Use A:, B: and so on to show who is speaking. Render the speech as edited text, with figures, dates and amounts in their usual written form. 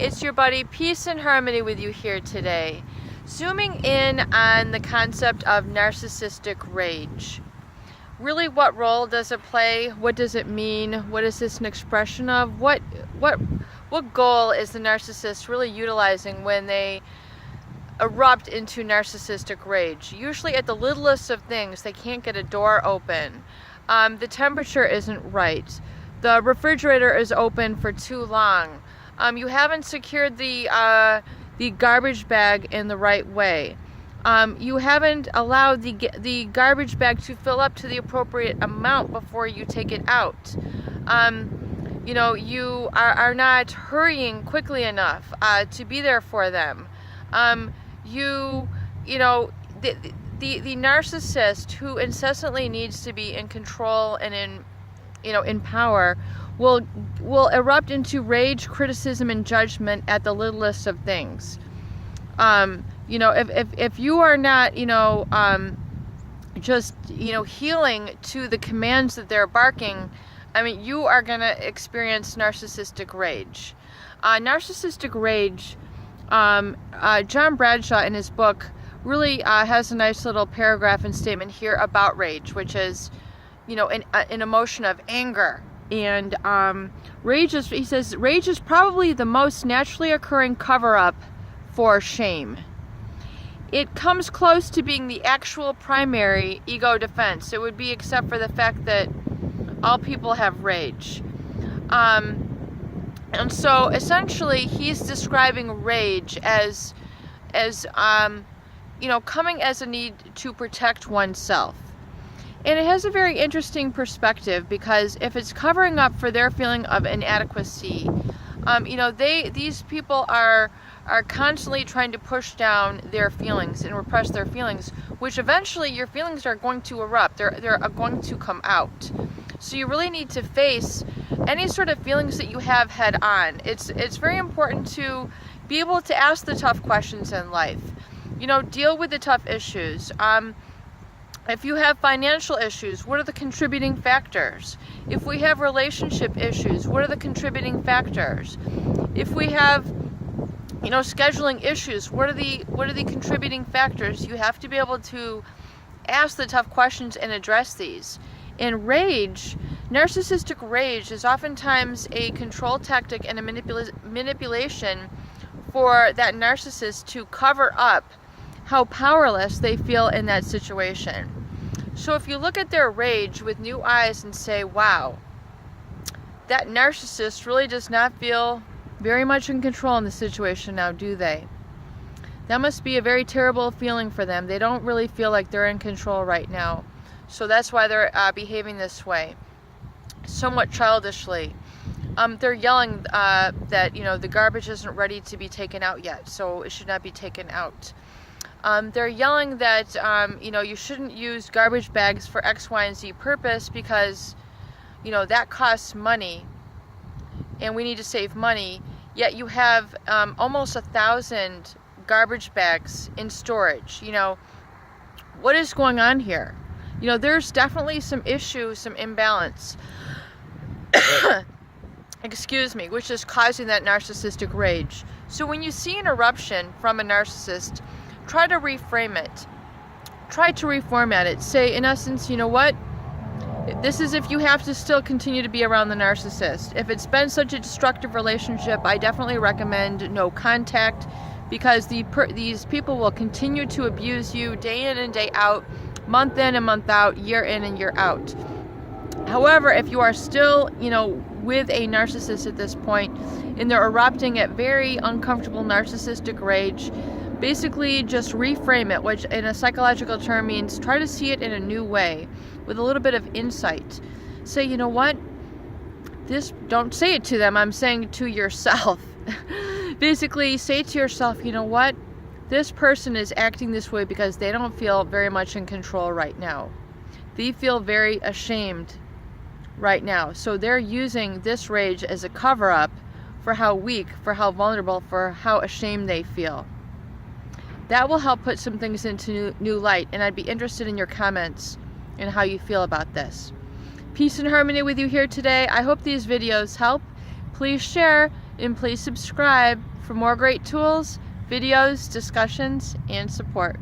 A: it's your buddy Peace and Harmony with you here today. Zooming in on the concept of narcissistic rage. Really, what role does it play? What does it mean? What is this an expression of? What goal is the narcissist really utilizing when they erupt into narcissistic rage? Usually at the littlest of things. They can't get a door open. The temperature isn't right. The refrigerator is open for too long. You haven't secured the garbage bag in the right way. You haven't allowed the garbage bag to fill up to the appropriate amount before you take it out. You know, you are not hurrying quickly enough to be there for them. You know, the narcissist who incessantly needs to be in control and in power will erupt into rage, criticism, and judgment at the littlest of things. You know, if you are not, just, healing to the commands that they're barking, I mean, you are going to experience narcissistic rage. Narcissistic rage, John Bradshaw in his book really has a nice little paragraph and statement here about rage, which is, an emotion of anger. And rage is, he says, rage is probably the most naturally occurring cover-up for shame. It comes close to being the actual primary ego defense. It would be except for the fact that all people have rage. And so essentially he's describing rage as coming as a need to protect oneself. And it has a very interesting perspective, because if it's covering up for their feeling of inadequacy, these people are constantly trying to push down their feelings and repress their feelings, which eventually your feelings are going to erupt. They're going to come out. So you really need to face any sort of feelings that you have head on. It's very important to be able to ask the tough questions in life. Deal with the tough issues. If you have financial issues, what are the contributing factors? If we have relationship issues, what are the contributing factors? If we have, scheduling issues, what are the contributing factors? You have to be able to ask the tough questions and address these. In rage, narcissistic rage is oftentimes a control tactic and a manipulation for that narcissist to cover up how powerless they feel in that situation. So if you look at their rage with new eyes and say, wow, that narcissist really does not feel very much in control in the situation now, do they? That must be a very terrible feeling for them. They don't really feel like they're in control right now. So that's why they're behaving this way, somewhat childishly. They're yelling that, the garbage isn't ready to be taken out yet, so it should not be taken out. They're yelling that, you shouldn't use garbage bags for X, Y, and Z purpose because, that costs money and we need to save money. Yet you have almost 1,000 garbage bags in storage. What is going on here? There's definitely some issue, some imbalance, excuse me, which is causing that narcissistic rage. So when you see an eruption from a narcissist, try to reframe it. Try to reformat it. Say, in essence, you know what? This is if you have to still continue to be around the narcissist. If it's been such a destructive relationship, I definitely recommend no contact, because these people will continue to abuse you day in and day out, month in and month out, year in and year out. However, if you are still, with a narcissist at this point, and they're erupting at very uncomfortable narcissistic rage, basically just reframe it, which in a psychological term means try to see it in a new way, with a little bit of insight. Say, you know what? Don't say it to them, I'm saying it to yourself. Basically, say to yourself, you know what? This person is acting this way because they don't feel very much in control right now. They feel very ashamed right now. So they're using this rage as a cover-up for how weak, for how vulnerable, for how ashamed they feel. That will help put some things into new light, and I'd be interested in your comments and how you feel about this. Peace and harmony with you here today. I hope these videos help. Please share And please subscribe for more great tools, videos, discussions, and support.